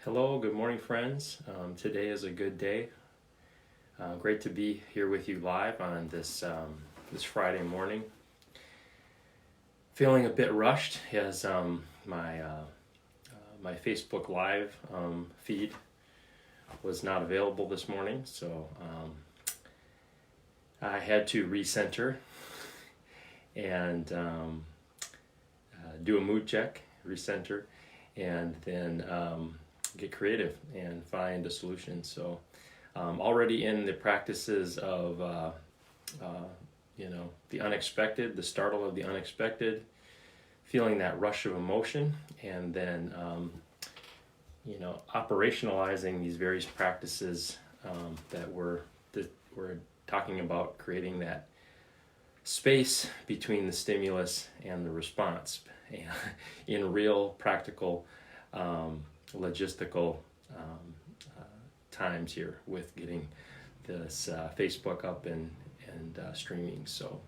Hello, good morning, friends. Today is a good day. Great to be here with you live on this Friday morning. Feeling a bit rushed as my Facebook Live feed was not available this morning, so I had to recenter and do a mood check, recenter, and then get creative and find a solution. So already in the practices of the unexpected, the startle of the unexpected, feeling that rush of emotion, and then operationalizing these various practices that we're talking about, creating that space between the stimulus and the response in real practical logistical times here with getting this Facebook up and streaming. So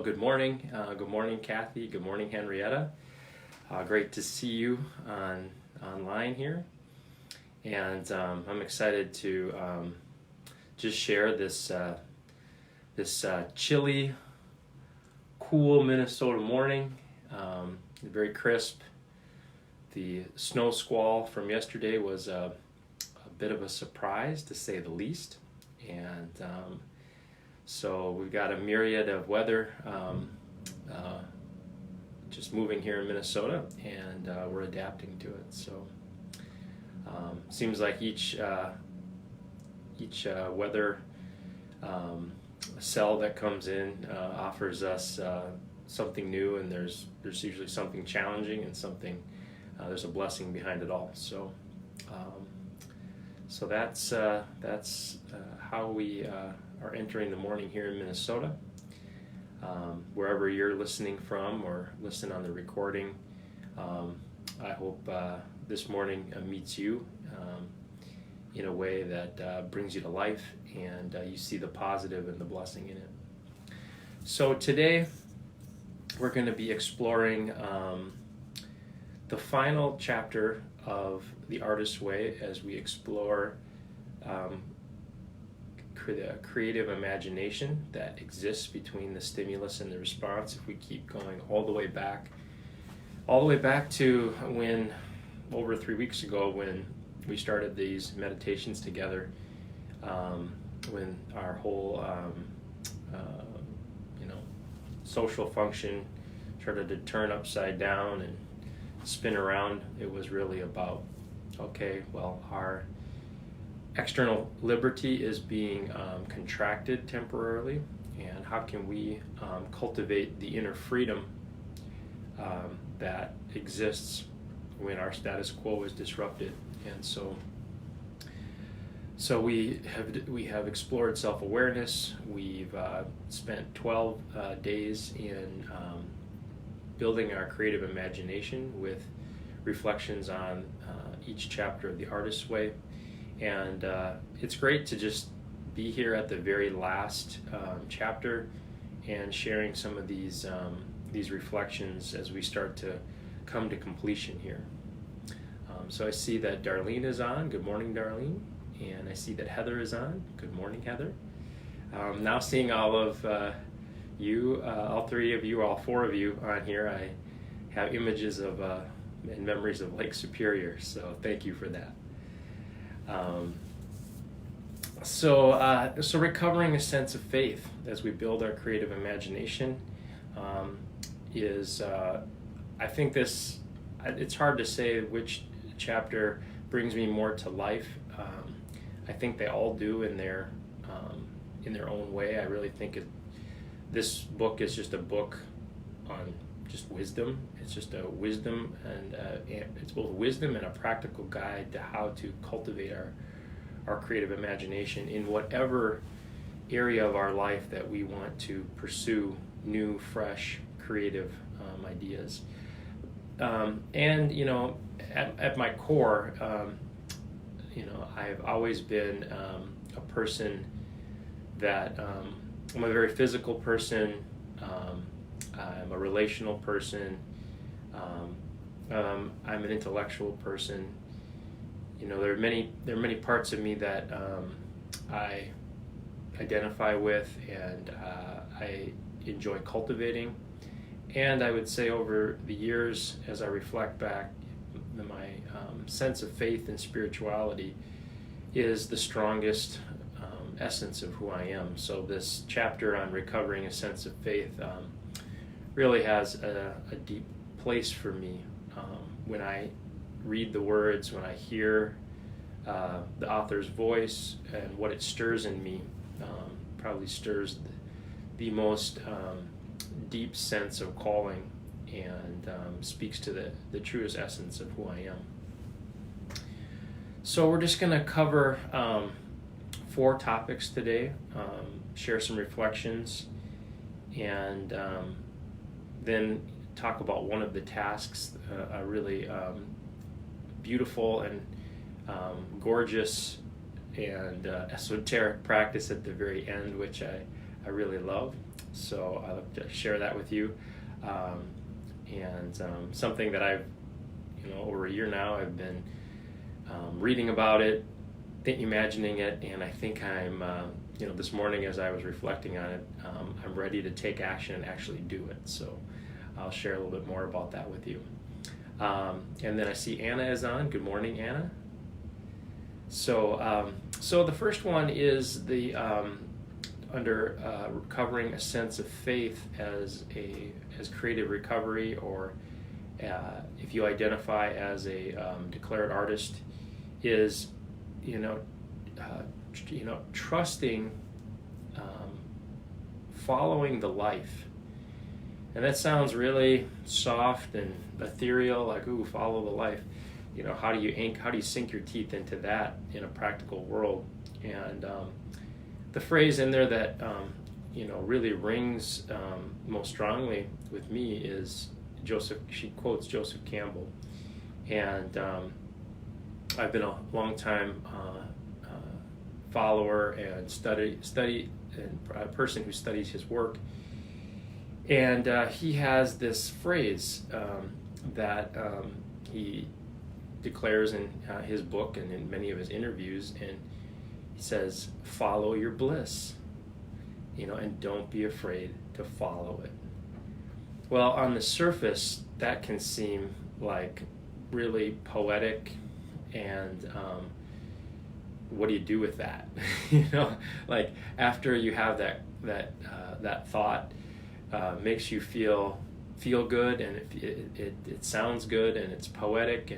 good morning, Kathy. Good morning, Henrietta. Great to see you online here, and I'm excited to just share this chilly, cool Minnesota morning. Very crisp. The snow squall from yesterday was a bit of a surprise, to say the least, and so we've got a myriad of weather just moving here in Minnesota, and we're adapting to it. So seems like each weather cell that comes in offers us something new, and there's usually something challenging and something. There's a blessing behind it all. So that's how we are entering the morning here in Minnesota. Wherever you're listening from or listen on the recording, I hope this morning meets you in a way that brings you to life, and you see the positive and the blessing in it. So today we're going to be exploring the final chapter of The Artist's Way as we explore the creative imagination that exists between the stimulus and the response. If we keep going all the way back to when, over 3 weeks ago, when we started these meditations together, when our whole social function started to turn upside down and spin around. It was really about, okay, well, our external liberty is being contracted temporarily, and how can we cultivate the inner freedom that exists when our status quo is disrupted. And so we have explored self-awareness. We've spent 12 days in building our creative imagination with reflections on each chapter of The Artist's Way. And it's great to just be here at the very last chapter and sharing some of these reflections as we start to come to completion here. So I see that Darlene is on. Good morning, Darlene. And I see that Heather is on. Good morning, Heather. Now seeing all of you, all three of you, all four of you on here, I have images of and memories of Lake Superior, so thank you for that. So recovering a sense of faith as we build our creative imagination is, I think it's hard to say which chapter brings me more to life. I think they all do in their own way. I really think this book is just a book on just wisdom. It's just a wisdom, and it's both wisdom and a practical guide to how to cultivate our creative imagination in whatever area of our life that we want to pursue new, fresh, creative ideas. And at my core, I've always been a person that I'm a very physical person. I'm a relational person. I'm an intellectual person, there are many parts of me that I identify with, and I enjoy cultivating. And I would say over the years, as I reflect back, my sense of faith and spirituality is the strongest essence of who I am. So this chapter on recovering a sense of faith really has a deep place for me. When I read the words, when I hear the author's voice and what it stirs in me, probably stirs the most deep sense of calling, and speaks to the truest essence of who I am. So we're just going to cover 4 topics today, share some reflections, and then talk about one of the tasks, a really beautiful and gorgeous and esoteric practice at the very end, which I really love. So I'd like to share that with you. And something that I've, over a year now, I've been reading about it, imagining it, and I think I'm, this morning as I was reflecting on it, I'm ready to take action and actually do it. So I'll share a little bit more about that with you. And then I see Anna is on. Good morning, Anna. So the first one is the under recovering a sense of faith as creative recovery, or if you identify as a declared artist, is trusting, following the life. And that sounds really soft and ethereal, like, ooh, follow the life. How do you sink your teeth into that in a practical world? And the phrase in there that really rings most strongly with me is she quotes Joseph Campbell. And I've been a long time follower and study and a person who studies his work. And he has this phrase that he declares in his book and in many of his interviews, and he says, follow your bliss, and don't be afraid to follow it. Well, on the surface, that can seem like really poetic, and what do you do with that? Like after you have that thought, makes you feel good, and it sounds good, and it's poetic,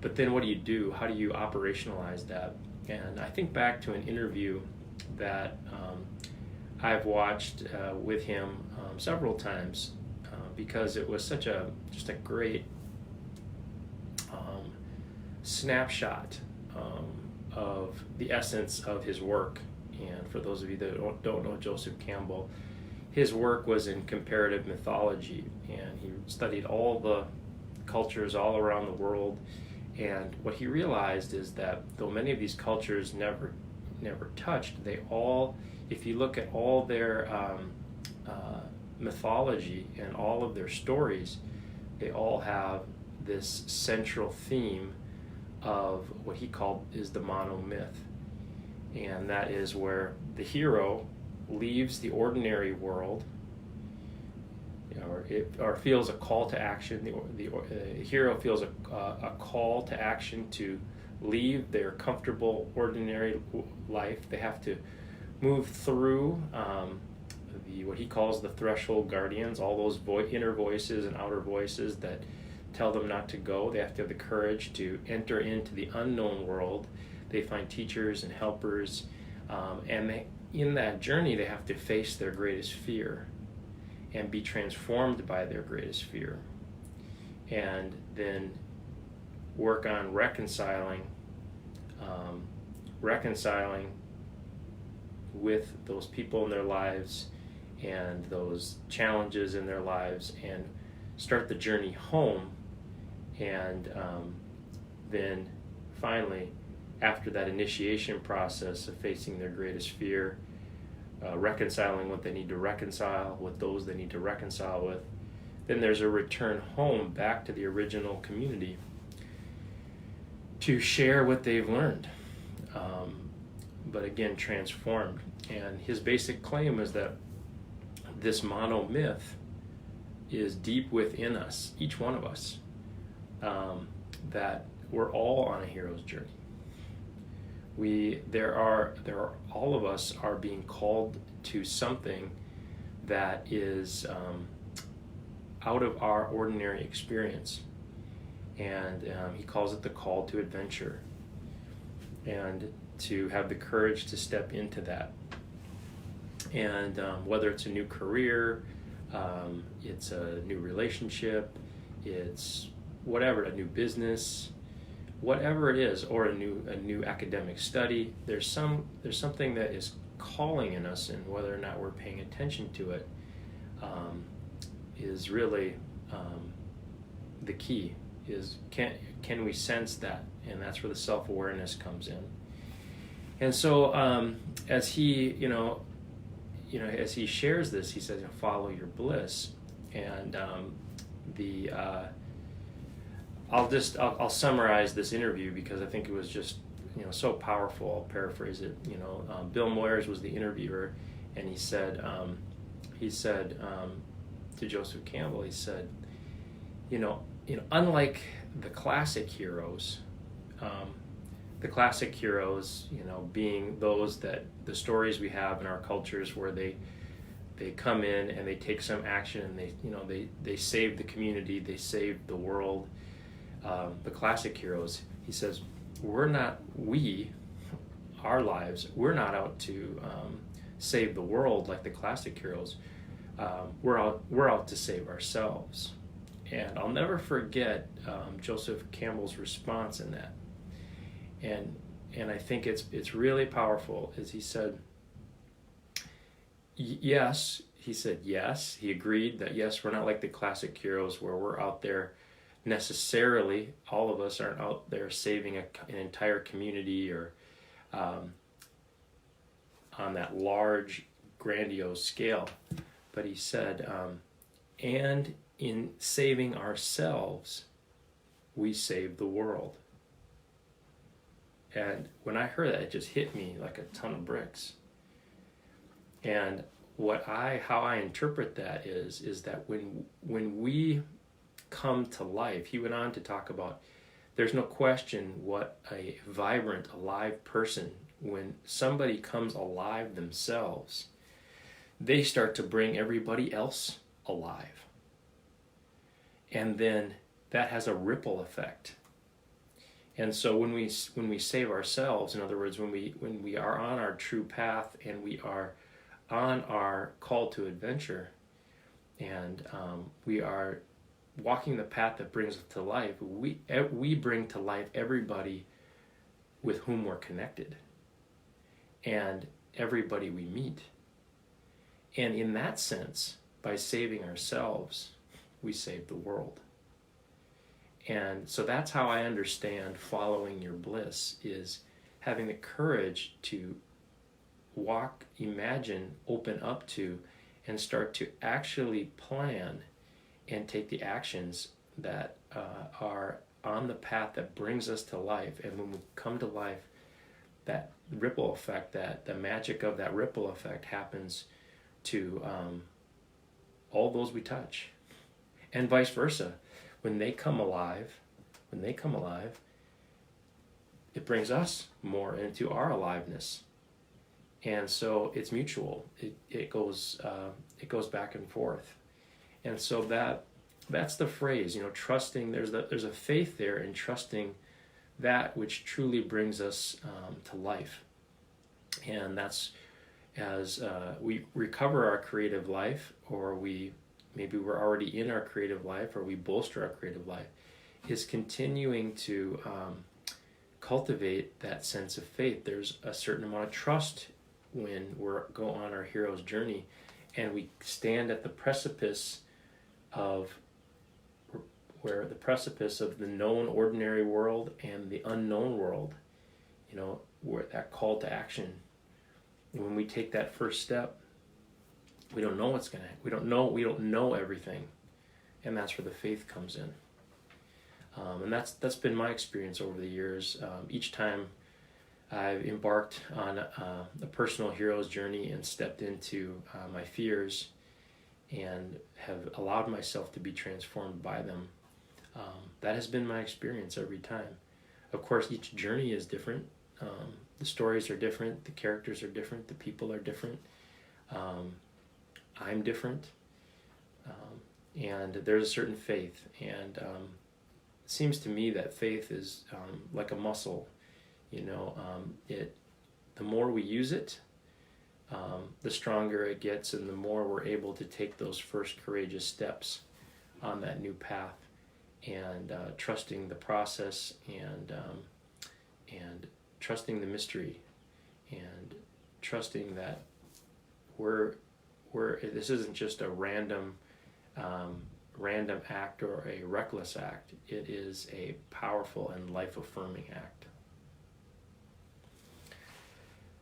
but then what do you do? How do you operationalize that? And I think back to an interview that I've watched with him several times because it was just a great snapshot of the essence of his work. And for those of you that don't know Joseph Campbell, his work was in comparative mythology, and he studied all the cultures all around the world. And what he realized is that though many of these cultures never touched, they all, if you look at all their mythology and all of their stories, they all have this central theme of what he called is the monomyth. And that is where the hero leaves the ordinary world, or feels a call to action. The hero feels a call to action to leave their comfortable, ordinary life. They have to move through what he calls the threshold guardians, all those inner voices and outer voices that tell them not to go. They have to have the courage to enter into the unknown world. They find teachers and helpers, and in that journey they have to face their greatest fear and be transformed by their greatest fear, and then work on reconciling with those people in their lives and those challenges in their lives, and start the journey home. And then finally, after that initiation process of facing their greatest fear, reconciling what they need to reconcile with those they need to reconcile with, then there's a return home back to the original community. to share what they've learned, but again, transformed. And his basic claim is that this mono myth is deep within us, each one of us, that we're all on a hero's journey. All of us are being called to something that is out of our ordinary experience, and he calls it the call to adventure, and to have the courage to step into that. And whether it's a new career, it's a new relationship, it's whatever, a new business, whatever it is, or a new academic study, there's something that is calling in us, and whether or not we're paying attention to it is really the key. Is can we sense that? And that's where the self-awareness comes in. And so as he as he shares this, he says, follow your bliss. And I'll summarize this interview because I think it was just so powerful. I'll paraphrase it. Bill Moyers was the interviewer, and he said to Joseph Campbell, he said, unlike the classic heroes, being those that the stories we have in our cultures where they come in and they take some action and they save the community, they save the world. The classic heroes, he says, we're not out to save the world like the classic heroes. We're out to save ourselves. And I'll never forget Joseph Campbell's response in that. And I think it's really powerful. As he said, yes, he agreed that yes, we're not like the classic heroes where we're out there necessarily. All of us aren't out there saving an entire community or on that large, grandiose scale. But he said, and in saving ourselves, we save the world. And when I heard that, it just hit me like a ton of bricks. And how I interpret that is that when we come to life, he went on to talk about, there's no question what a vibrant, alive person, when somebody comes alive themselves, they start to bring everybody else alive. And then that has a ripple effect. And so when we save ourselves, in other words, when we are on our true path and we are on our call to adventure, and we are walking the path that brings us to life, we bring to life everybody with whom we're connected and everybody we meet. And in that sense, by saving ourselves, we save the world. And so that's how I understand following your bliss, is having the courage to walk, imagine, open up to, and start to actually plan and take the actions that are on the path that brings us to life. And when we come to life, that ripple effect, that the magic of that ripple effect happens to all those we touch, and vice versa. When they come alive, it brings us more into our aliveness, and so it's mutual. It goes back and forth, and so that's the phrase. Trusting. There's a faith there in trusting that which truly brings us to life, and that's as we recover our creative life, or maybe we're already in our creative life, or we bolster our creative life, is continuing to cultivate that sense of faith. There's a certain amount of trust when we're go on our hero's journey, and we stand at the precipice of the known ordinary world and the unknown world. Where that call to action. And when we take that first step, we don't know we don't know everything, and that's where the faith comes in. And that's been my experience over the years. Each time I've embarked on a personal hero's journey and stepped into my fears and have allowed myself to be transformed by them. That has been my experience every time. Of course, each journey is different. The stories are different, the characters are different, the people are different. I'm different. And there's a certain faith. And it seems to me that faith is like a muscle. The more we use it, the stronger it gets, and the more we're able to take those first courageous steps on that new path, and trusting the process, and trusting the mystery, and trusting that this isn't just a random act or a reckless act. It is a powerful and life-affirming act.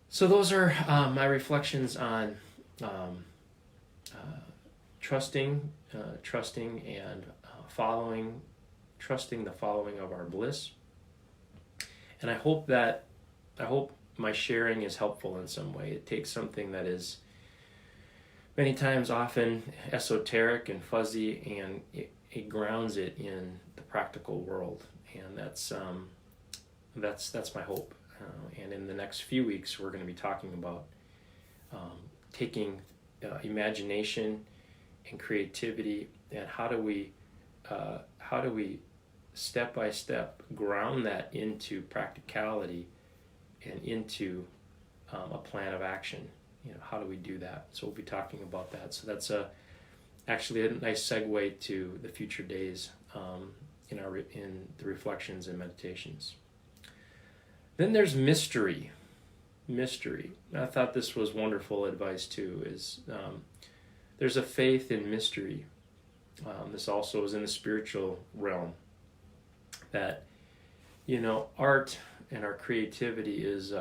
So those are my reflections on trusting and following, trusting the following of our bliss. And I hope my sharing is helpful in some way. It takes something that is many times often esoteric and fuzzy, and it grounds it in the practical world. And that's my hope. And in the next few weeks, we're going to be talking about taking imagination and creativity, and how do we step by step ground that into practicality and into a plan of action. How do we do that? So we'll be talking about that. So that's actually a nice segue to the future days in the reflections and meditations. Then there's mystery. Mystery. I thought this was wonderful advice too. There's a faith in mystery. This also is in the spiritual realm. That art and our creativity is.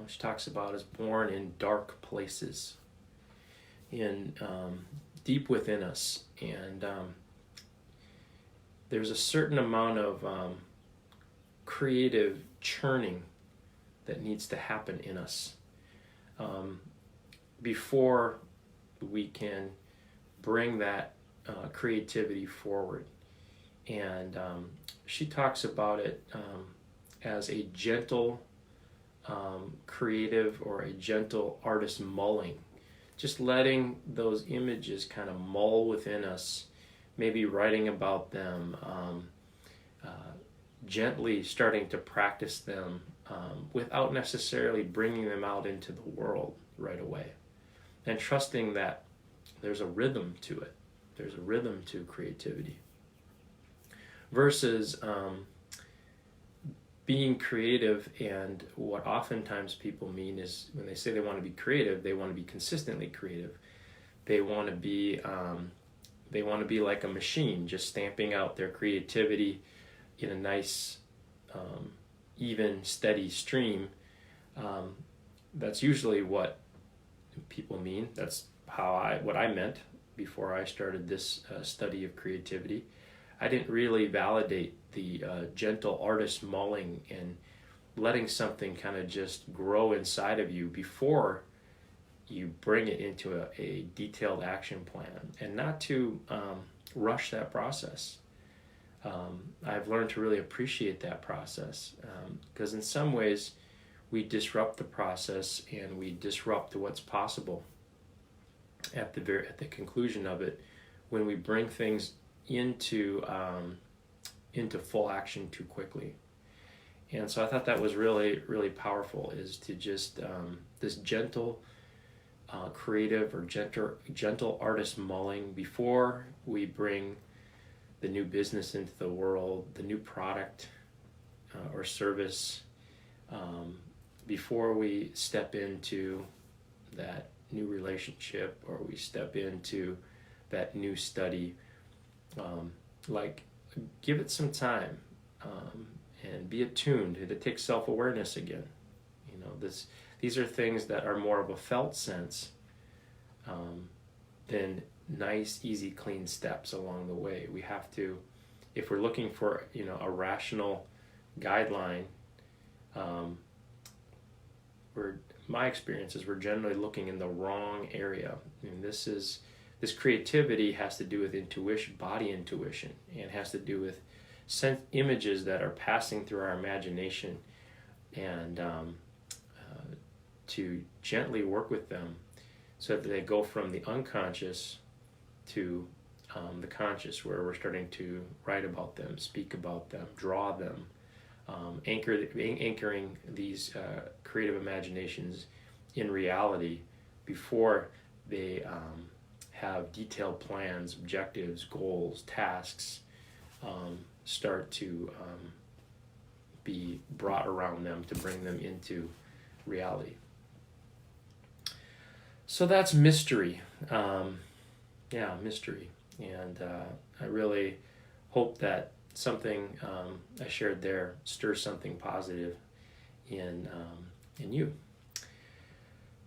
She talks about is born in dark places, in deep within us, and there's a certain amount of creative churning that needs to happen in us before we can bring that creativity forward. And she talks about it as a gentle creative, or a gentle artist mulling, just letting those images kind of mull within us, maybe writing about them, gently starting to practice them without necessarily bringing them out into the world right away, and trusting that there's a rhythm to it. There's a rhythm to creativity versus being creative. And what oftentimes people mean is, when they say they want to be creative, they want to be consistently creative. They want to be like a machine, just stamping out their creativity in a nice, even, steady stream. That's usually what people mean. That's what I meant before I started this study of creativity. I didn't really validate the gentle artist mulling and letting something kind of just grow inside of you before you bring it into a detailed action plan, and not to rush that process. I've learned to really appreciate that process, because in some ways we disrupt the process, and we disrupt what's possible at the conclusion of it when we bring things into full action too quickly. And so I thought that was really, really powerful, is to just this gentle creative or gentle artist mulling before we bring the new business into the world, the new product or service, before we step into that new relationship, or we step into that new study. Give it some time, and be attuned. It takes self-awareness again. These are things that are more of a felt sense than nice, easy, clean steps along the way. We have to if we're looking for a rational guideline, my experience is we're generally looking in the wrong area. And this creativity has to do with intuition, body intuition, and has to do with images that are passing through our imagination, and to gently work with them so that they go from the unconscious to the conscious, where we're starting to write about them, speak about them, draw them, anchoring these creative imaginations in reality before they have detailed plans, objectives, goals, tasks start to be brought around them to bring them into reality. So that's mystery. Mystery. And I really hope that something I shared there stirs something positive in you.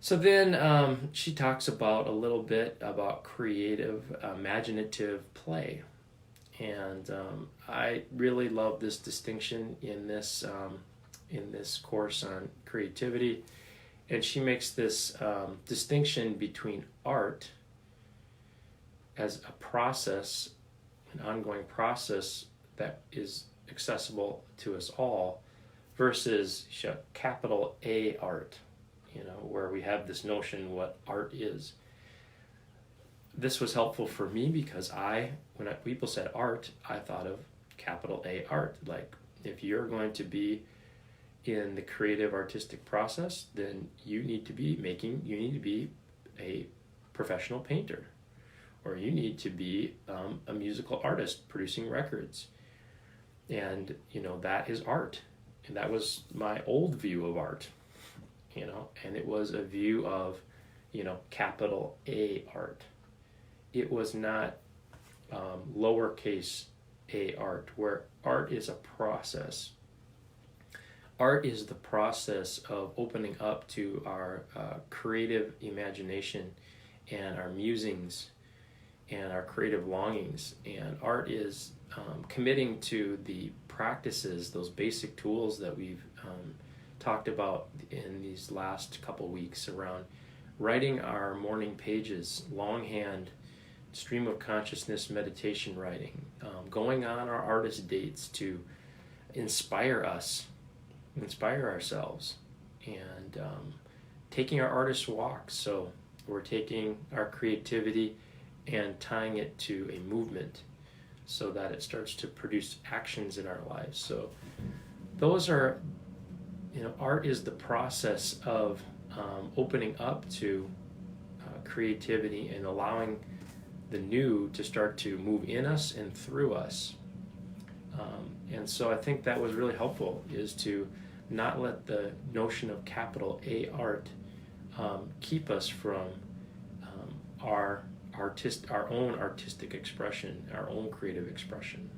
So then she talks about a little bit about creative, imaginative play. And I really love this distinction in this course on creativity. And she makes this distinction between art as a process, an ongoing process that is accessible to us all, versus capital A art, where we have this notion what art is. This was helpful for me because when people said art, I thought of capital A art. Like, if you're going to be in the creative artistic process, then you need to be a professional painter, or you need to be a musical artist producing records. And, that is art. And that was my old view of art, and it was a view of, capital A art. It was not lowercase a art, where art is a process. Art is the process of opening up to our creative imagination and our musings and our creative longings. And art is committing to the practices, those basic tools that we've talked about in these last couple weeks around writing our morning pages, longhand, stream of consciousness meditation writing, going on our artist dates to inspire ourselves, and taking our artist walks. So we're taking our creativity and tying it to a movement so that it starts to produce actions in our lives. So those are, art is the process of opening up to creativity and allowing the new to start to move in us and through us. And so I think that was really helpful, is to not let the notion of capital A art keep us from our own artistic expression, our own creative expression.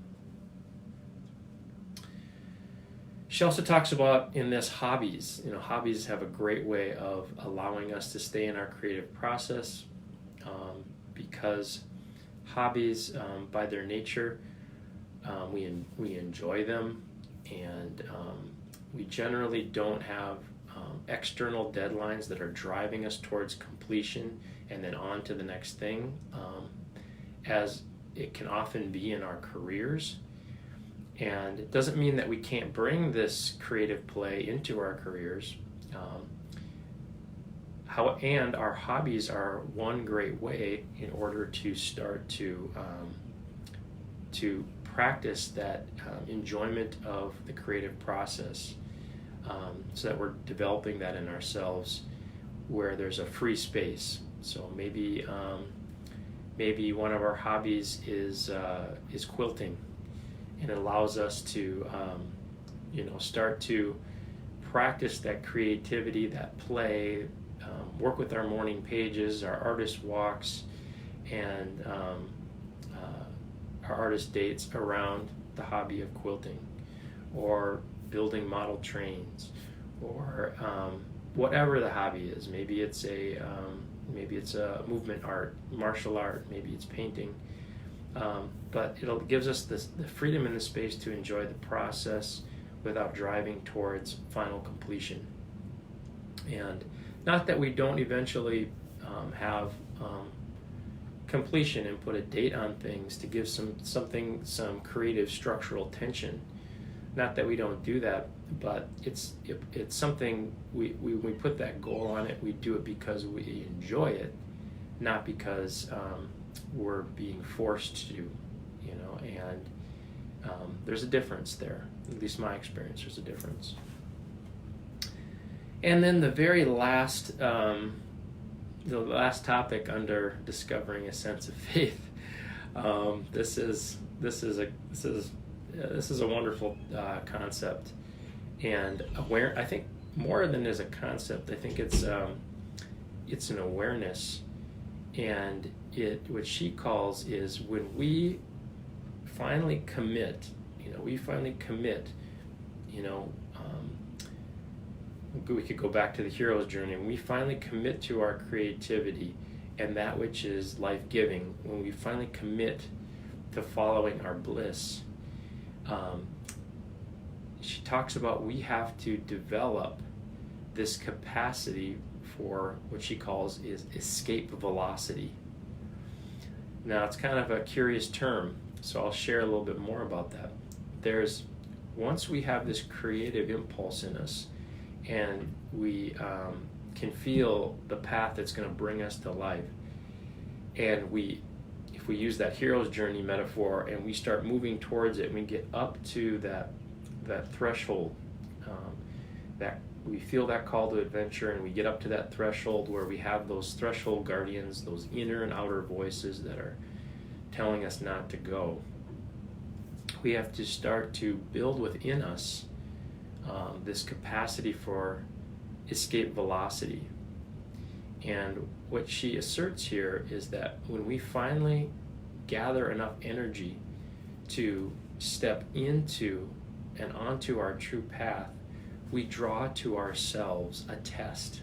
She also talks about in this hobbies. Hobbies have a great way of allowing us to stay in our creative process, because hobbies, by their nature, we enjoy them, and we generally don't have external deadlines that are driving us towards completion and then on to the next thing, as it can often be in our careers. And it doesn't mean that we can't bring this creative play into our careers. And our hobbies are one great way in order to start to practice that enjoyment of the creative process, so that we're developing that in ourselves where there's a free space. So maybe one of our hobbies is quilting, and it allows us to start to practice that creativity, that play, work with our morning pages, our artist walks, and our artist dates around the hobby of quilting, or building model trains, or whatever the hobby is. Maybe it's a movement art, martial art, maybe it's painting. But it gives us the freedom and the space to enjoy the process without driving towards final completion. And not that we don't eventually have completion and put a date on things to give some creative structural tension. Not that we don't do that, but it's something we put that goal on it. We do it because we enjoy it, not because we're being forced to, and there's a difference there. At least my experience, there's a difference. And then the very last, the last topic under discovering a sense of faith. This is a wonderful concept, and I think more than as a concept, I think it's an awareness, and what she calls is when we finally commit. We could go back to the hero's journey. When we finally commit to our creativity and that which is life-giving, when we finally commit to following our bliss, she talks about we have to develop this capacity for what she calls is escape velocity. Now, it's kind of a curious term, so I'll share a little bit more about that. Once we have this creative impulse in us, and we can feel the path that's going to bring us to life, and if we use that hero's journey metaphor and we start moving towards it, and we get up to that threshold, that we feel that call to adventure, and we get up to that threshold where we have those threshold guardians, those inner and outer voices that are telling us not to go. We have to start to build within us this capacity for escape velocity. And what she asserts here is that when we finally gather enough energy to step into and onto our true path, we draw to ourselves a test.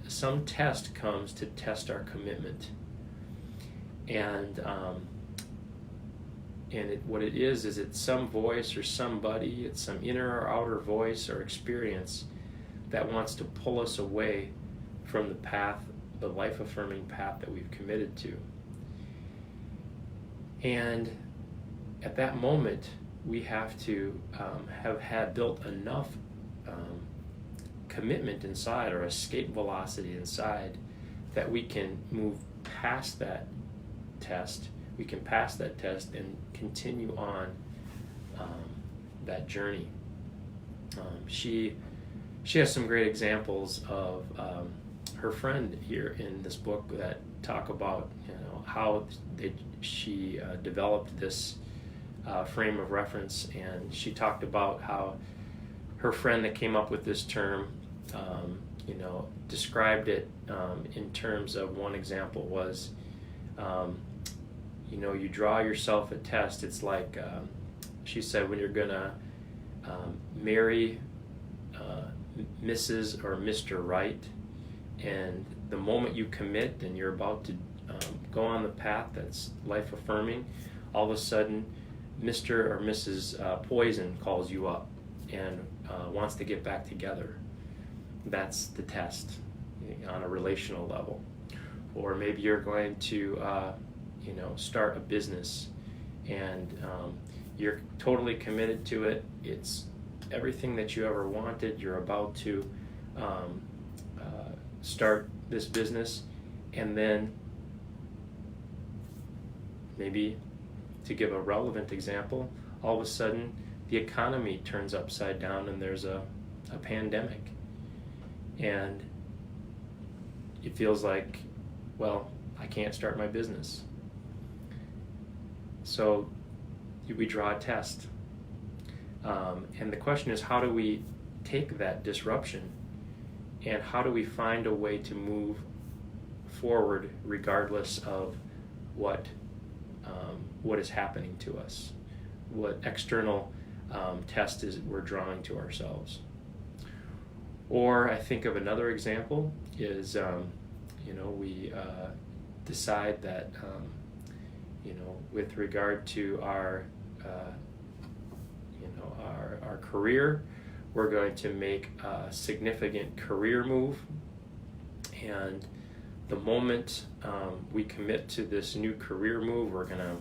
Some test comes to test our commitment. And what it is it's some voice or somebody, it's some inner or outer voice or experience that wants to pull us away from the path, the life-affirming path that we've committed to. And at that moment, we have to have had built enough commitment inside, or escape velocity inside, that we can move past that test. We can pass that test and continue on that journey. She has some great examples of her friend here in this book that talk about how she developed this frame of reference, and she talked about how her friend that came up with this term described it in terms of, one example was you draw yourself a test. It's like, she said, when you're gonna marry Mrs. or Mr. Right, and the moment you commit and you're about to go on the path that's life-affirming, all of a sudden Mr. or Mrs. Poison calls you up and wants to get back together. That's the test on a relational level. Or maybe you're going to start a business, and you're totally committed to it. It's everything that you ever wanted. You're about to start this business, and then maybe, to give a relevant example, all of a sudden the economy turns upside down and there's a pandemic, and it feels like, well, I can't start my business. So we draw a test. And the question is, how do we take that disruption, and how do we find a way to move forward regardless of what is happening to us, what external test is we're drawing to ourselves. Or I think of another example is, we decide that, with regard to our our career, we're going to make a significant career move, and the moment we commit to this new career move, we're going to,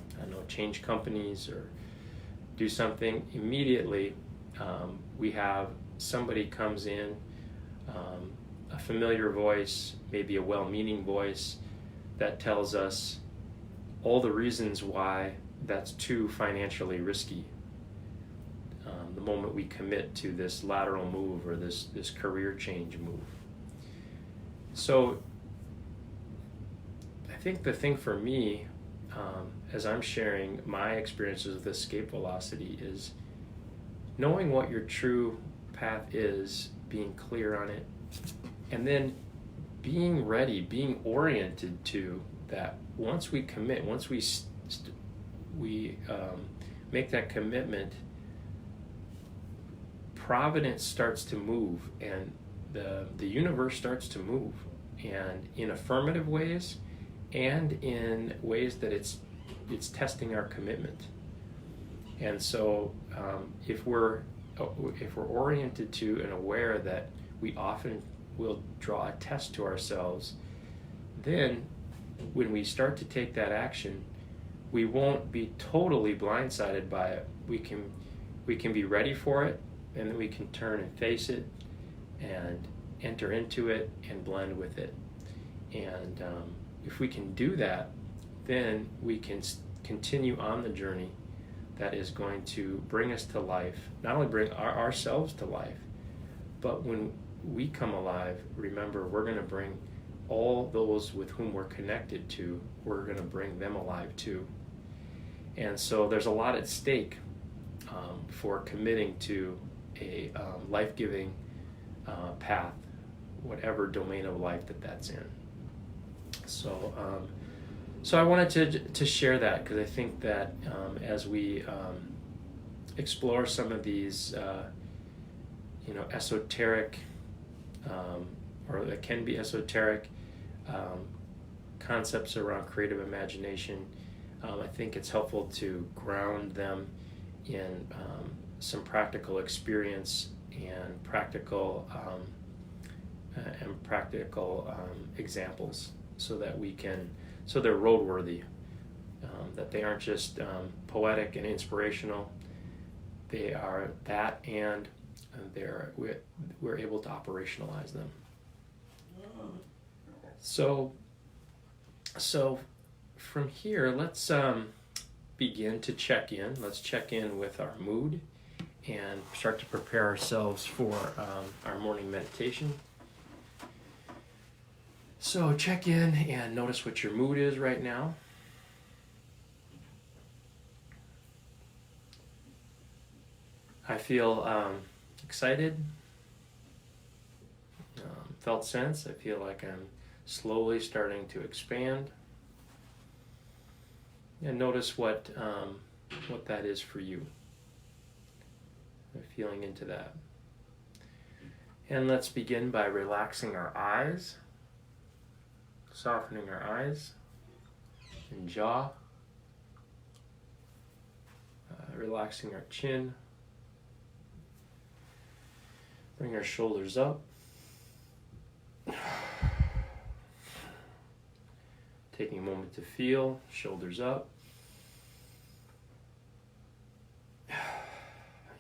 change companies or do something. Immediately, we have somebody comes in, a familiar voice, maybe a well-meaning voice, that tells us all the reasons why that's too financially risky. The moment we commit to this lateral move or this career change move. So I think the thing for me, as I'm sharing my experiences with escape velocity, is knowing what your true path is, being clear on it, and then being ready, being oriented to that. Once we commit, once we make that commitment, providence starts to move, and the universe starts to move, and in affirmative ways, and in ways that it's testing our commitment. And so, if we're oriented to and aware that we often will draw a test to ourselves, then when we start to take that action, we won't be totally blindsided by it. We can be ready for it, and then we can turn and face it and enter into it and blend with it. And if we can do that, then we can continue on the journey that is going to bring us to life, not only bring ourselves to life, but when we come alive, remember, we're going to bring all those with whom we're connected to, we're going to bring them alive too. And so there's a lot at stake for committing to a life-giving path, whatever domain of life that's in. So I wanted to share that, because I think that as we explore some of these esoteric, or that can be esoteric concepts around creative imagination, I think it's helpful to ground them in some practical experience and practical examples, so that so they're roadworthy, that they aren't just poetic and inspirational. They are that, and we're able to operationalize them. So from here, let's begin to check in. Let's check in with our mood and start to prepare ourselves for our morning meditation. So check in and notice what your mood is right now. I feel excited, felt sense. I feel like I'm slowly starting to expand. And notice what that is for you. Feeling into that. And let's begin by relaxing our eyes, softening our eyes and jaw, relaxing our chin. Bring our shoulders up. Taking a moment to feel, shoulders up.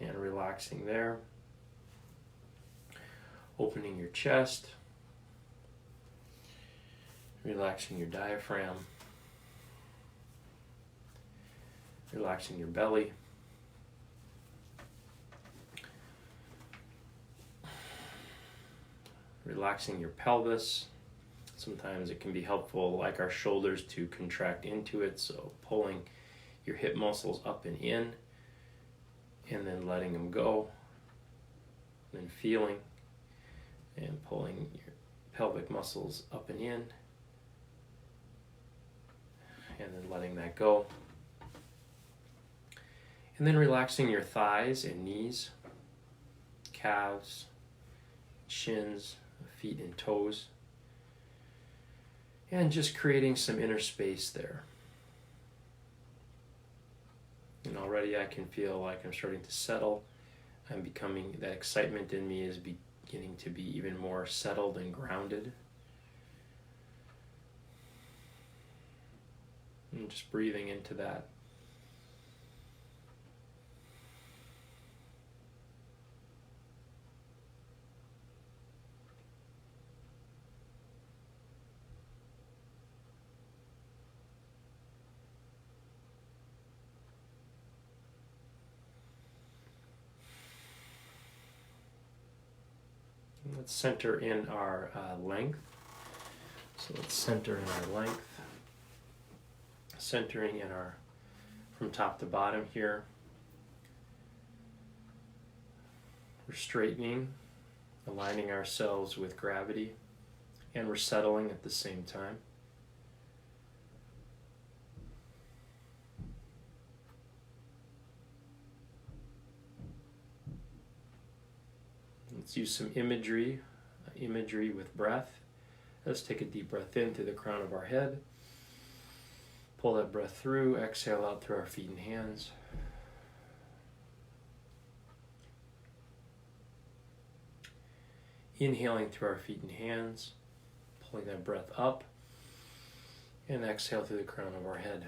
And relaxing there. Opening your chest. Relaxing your diaphragm. Relaxing your belly. Relaxing your pelvis. Sometimes it can be helpful, like our shoulders, to contract into it, so pulling your hip muscles up and in, and then letting them go, then feeling and pulling your pelvic muscles up and in, and then letting that go. And then relaxing your thighs and knees, calves, shins, feet and toes, and just creating some inner space there. And already I can feel like I'm starting to settle. I'm becoming, that excitement in me is beginning to be even more settled and grounded. And just breathing into that. Let's center in our length. So let's center in our length. Centering in our, from top to bottom here. We're straightening, aligning ourselves with gravity, and we're settling at the same time. Let's use some imagery with breath. Let's take a deep breath in through the crown of our head. Pull that breath through, exhale out through our feet and hands. Inhaling through our feet and hands, pulling that breath up, and exhale through the crown of our head.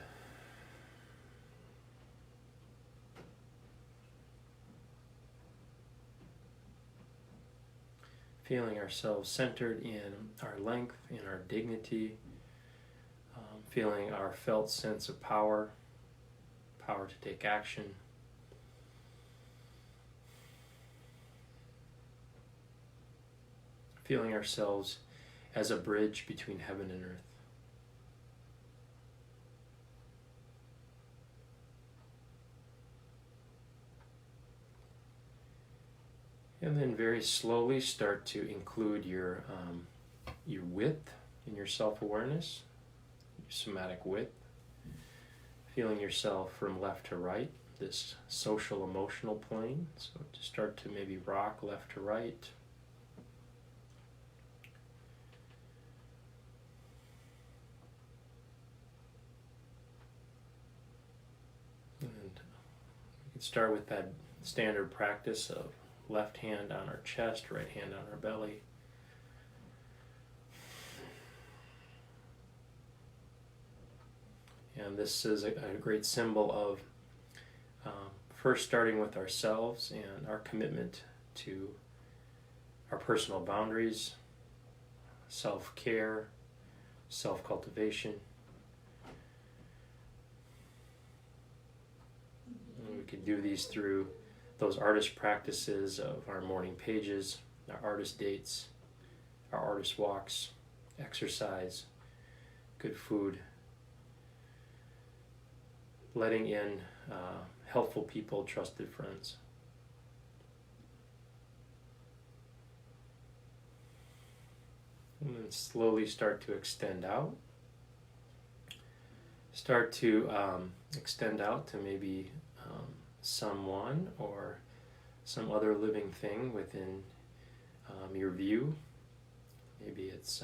Feeling ourselves centered in our length, in our dignity, feeling our felt sense of power, power to take action. Feeling ourselves as a bridge between heaven and earth. And then very slowly start to include your width in your self-awareness, your somatic width. Feeling yourself from left to right, this social emotional plane. So to start to maybe rock left to right. And we can start with that standard practice of left hand on our chest, right hand on our belly. And this is a great symbol of first starting with ourselves and our commitment to our personal boundaries, self-care, self-cultivation. And we can do these through those artist practices of our morning pages, our artist dates, our artist walks, exercise, good food, letting in helpful people, trusted friends. And then slowly start to extend out. Start to extend out to maybe someone or some other living thing within your view. Maybe it's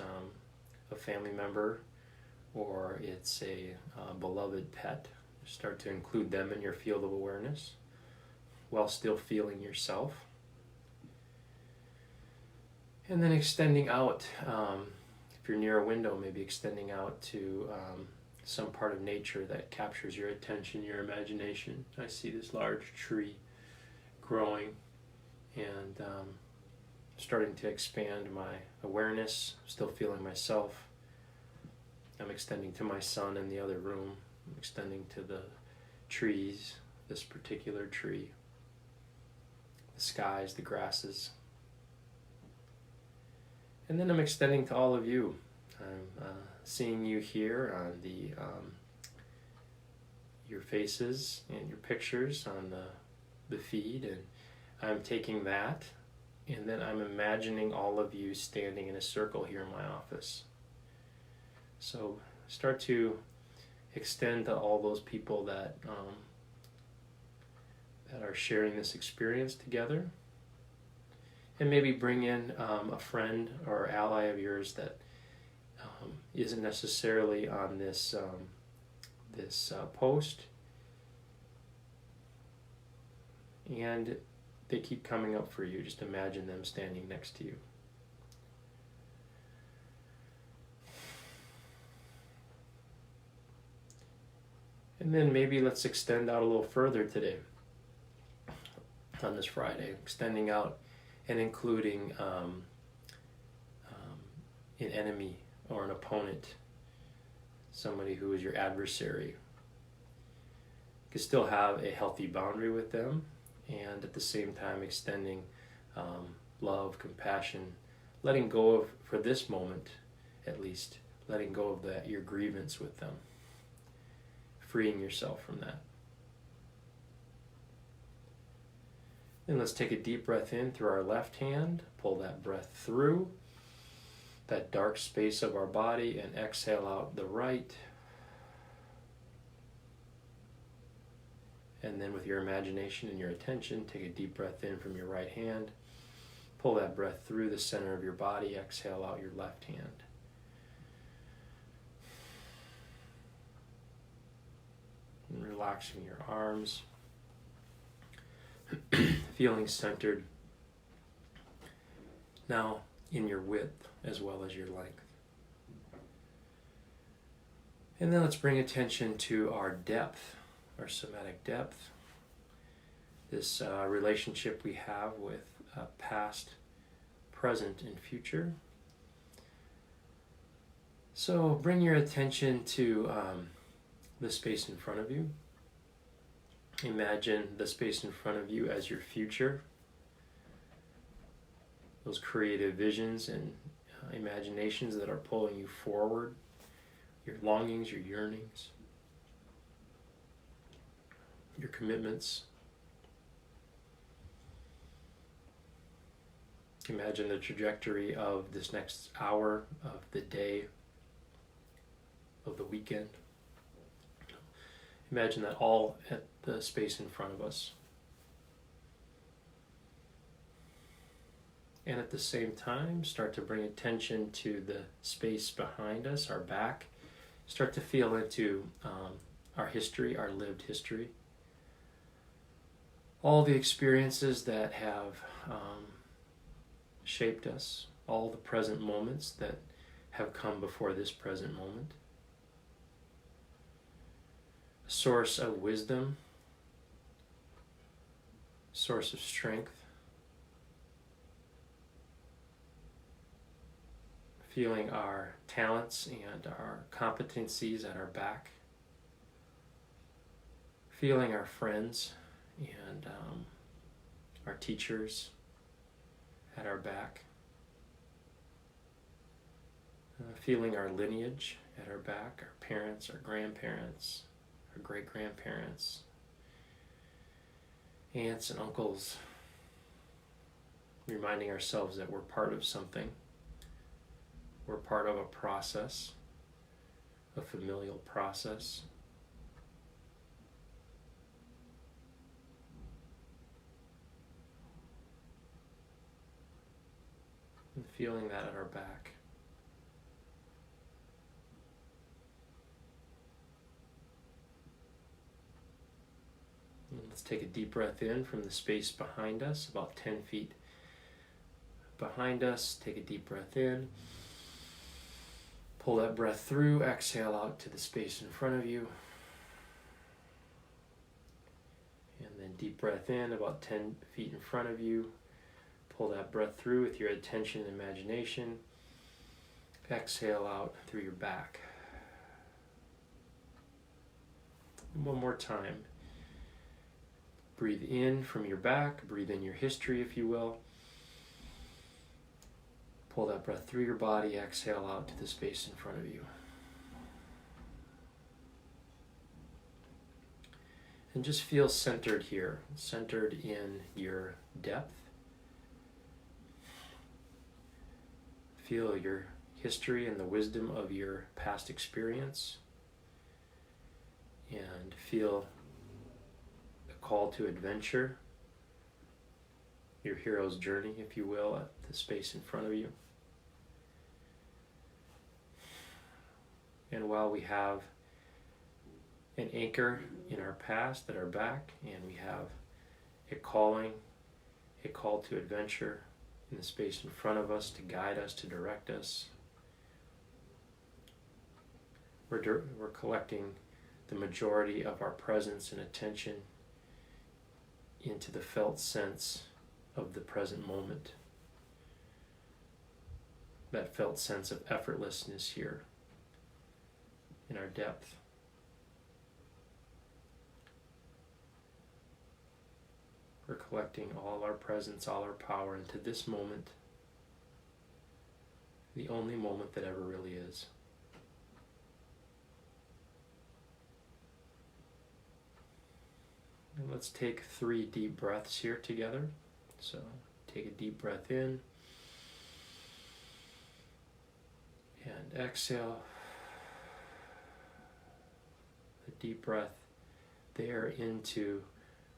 a family member or it's a beloved pet. Start to include them in your field of awareness while still feeling yourself. And then extending out, if you're near a window, maybe extending out to some part of nature that captures your attention, your imagination. I see this large tree growing and starting to expand my awareness, still feeling myself. I'm extending to my son in the other room. I'm extending to the trees, this particular tree, the skies, the grasses. And then I'm extending to all of you. I'm seeing you here on your faces and your pictures on the feed, and I'm taking that, and then I'm imagining all of you standing in a circle here in my office. So start to extend to all those people that that are sharing this experience together, and maybe bring in a friend or ally of yours that isn't necessarily on this post, and they keep coming up for you. Just imagine them standing next to you. And then maybe let's extend out a little further today on this Friday, extending out and including an enemy or an opponent, somebody who is your adversary. You can still have a healthy boundary with them, and at the same time extending love, compassion, letting go of, for this moment at least, letting go of your grievance with them, freeing yourself from that. Then let's take a deep breath in through our left hand, pull that breath through that dark space of our body, and exhale out the right. And then with your imagination and your attention, take a deep breath in from your right hand, pull that breath through the center of your body, exhale out your left hand. And relaxing your arms, feeling centered now in your width as well as your length. And then let's bring attention to our depth, our somatic depth, this relationship we have with past, present, and future. So bring your attention to the space in front of you. Imagine the space in front of you as your future, those creative visions and imaginations that are pulling you forward, your longings, your yearnings, your commitments. Imagine the trajectory of this next hour, of the day, of the weekend. Imagine that all at the space in front of us. And at the same time, start to bring attention to the space behind us, our back. Start to feel into our history, our lived history. All the experiences that have shaped us, all the present moments that have come before this present moment. A source of wisdom, source of strength. Feeling our talents and our competencies at our back. Feeling our friends and our teachers at our back. Feeling our lineage at our back, our parents, our grandparents, our great-grandparents, aunts and uncles. Reminding ourselves that we're part of something. We're part of a process, a familial process. And feeling that at our back. And let's take a deep breath in from the space behind us, about 10 feet behind us. Take a deep breath in. Pull that breath through, exhale out to the space in front of you. And then deep breath in, about 10 feet in front of you. Pull that breath through with your attention and imagination. Exhale out through your back. And one more time. Breathe in from your back, breathe in your history, if you will. Pull that breath through your body, exhale out to the space in front of you. And just feel centered here, centered in your depth. Feel your history and the wisdom of your past experience. And feel the call to adventure, your hero's journey, if you will, at the space in front of you. And while we have an anchor in our past at our back, and we have a calling, a call to adventure in the space in front of us to guide us, to direct us. We're collecting the majority of our presence and attention into the felt sense of the present moment. That felt sense of effortlessness here in our depth. We're collecting all our presence, all our power into this moment, the only moment that ever really is. And let's take 3 deep breaths here together. So take a deep breath in and exhale. A deep breath there into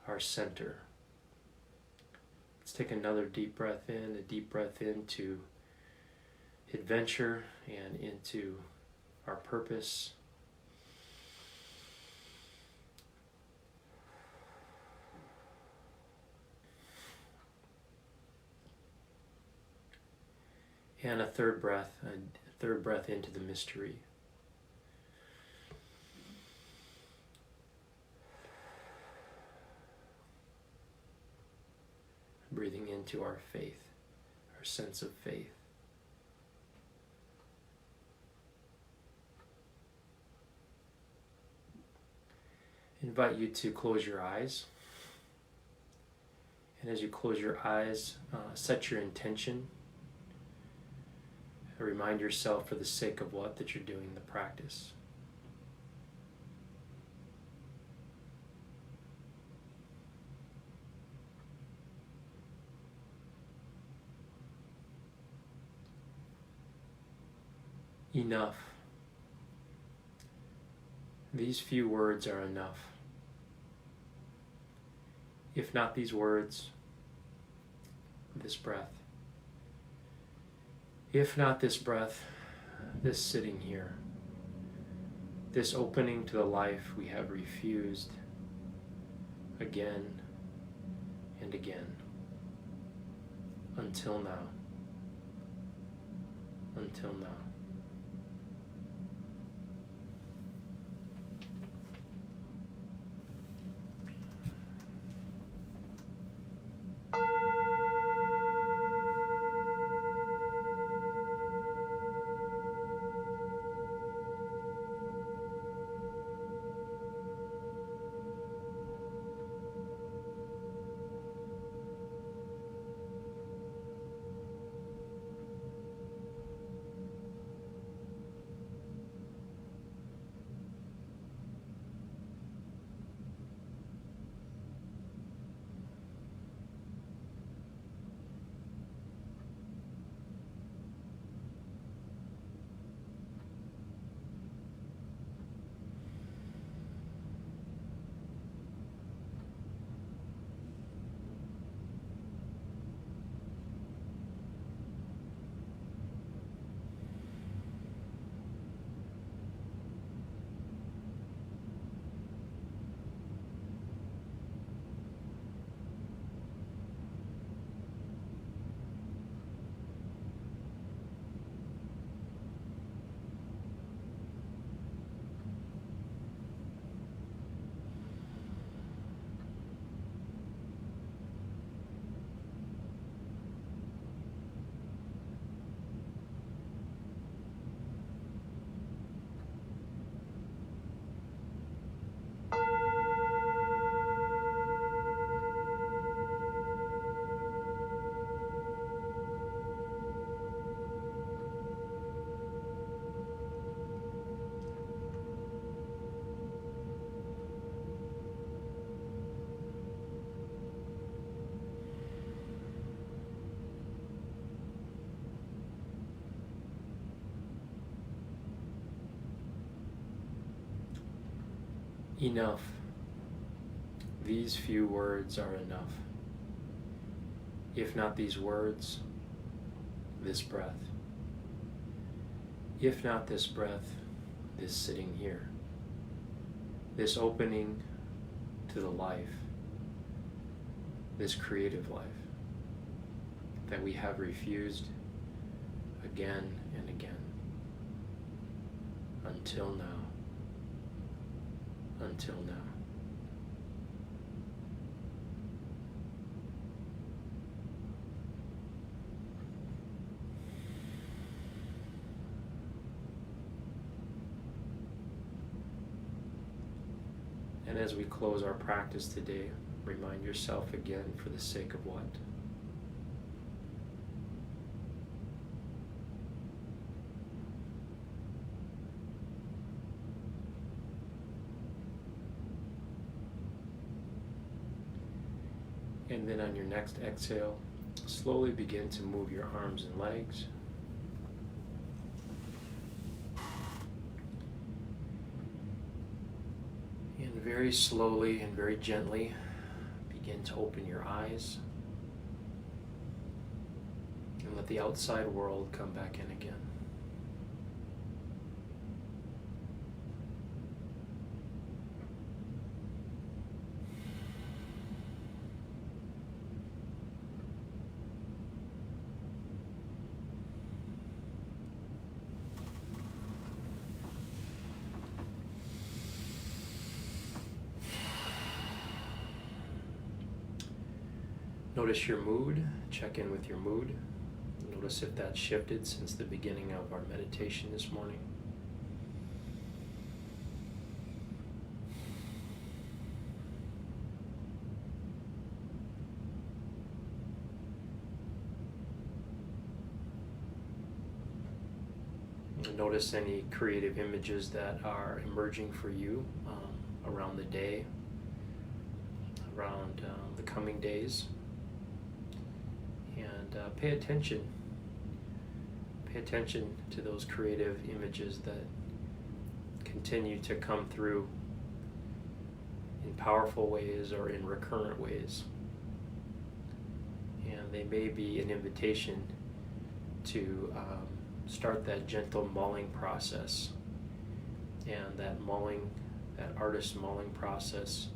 our center. Let's take another deep breath in, a deep breath into adventure and into our purpose. And a third breath into the mystery. Breathing into our faith, our sense of faith. I invite you to close your eyes. And as you close your eyes, set your intention. Remind yourself for the sake of what that you're doing the practice. Enough. These few words are enough. If not these words, this breath. If not this breath, this sitting here, this opening to the life we have refused again and again, until now, until now. Enough. These few words are enough. If not these words, this breath. If not this breath, this sitting here. This opening to the life this creative life that we have refused again and again until now. Until now. And as we close our practice today, remind yourself again, for the sake of what? And then on your next exhale, slowly begin to move your arms and legs. And very slowly and very gently begin to open your eyes. And let the outside world come back in again. Notice your mood, check in with your mood. Notice if that's shifted since the beginning of our meditation this morning. And notice any creative images that are emerging for you around the day, around the coming days. And pay attention to those creative images that continue to come through in powerful ways or in recurrent ways. And they may be an invitation to start that gentle mulling process. And that mulling, that artist mulling process,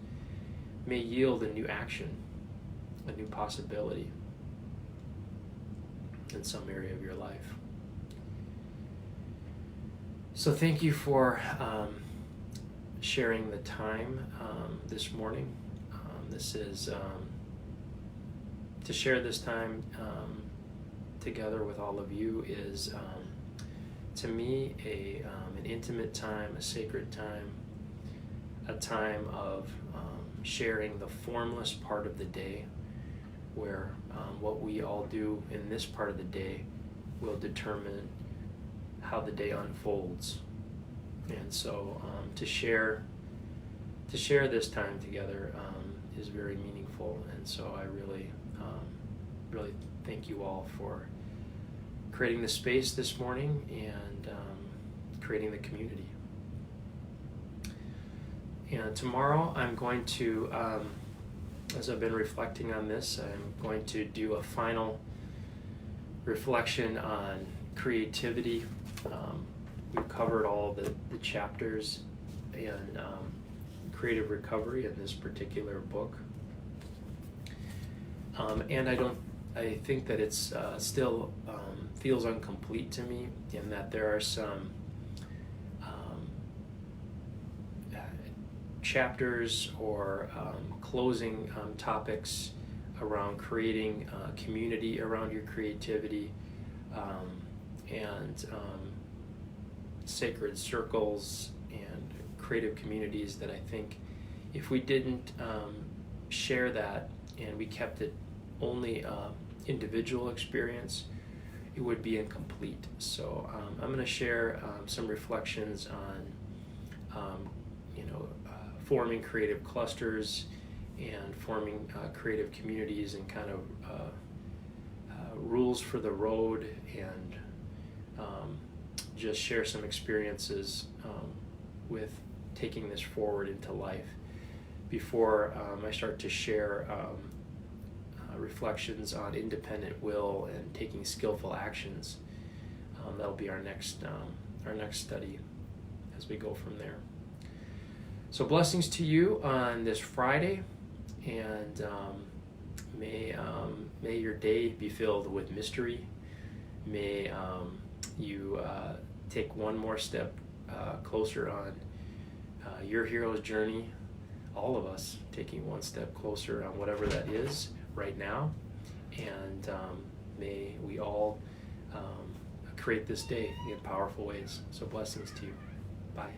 may yield a new action, a new possibility in some area of your life. So thank you for sharing the time this morning. This is to share this time together with all of you is to me an intimate time, a sacred time, a time of sharing the formless part of the day, where what we all do in this part of the day will determine how the day unfolds. And so to share this time together is very meaningful. And so I really thank you all for creating the space this morning and creating the community. And tomorrow I'm going to, as I've been reflecting on this, I'm going to do a final reflection on creativity. We've covered all the chapters in creative recovery in this particular book. And I think that it's still feels incomplete to me, in that there are some chapters or closing topics around creating community around your creativity, and sacred circles and creative communities that I think if we didn't share that and we kept it only individual experience, it would be incomplete. So I'm going to share some reflections on forming creative clusters and forming creative communities, and kind of rules for the road, and just share some experiences with taking this forward into life before I start to share reflections on independent will and taking skillful actions. That'll be our next study as we go from there. So blessings to you on this Friday, and May your day be filled with mystery. May you take one more step closer on your hero's journey. All of us taking one step closer on whatever that is right now. And may we all create this day in powerful ways. So blessings to you. Bye.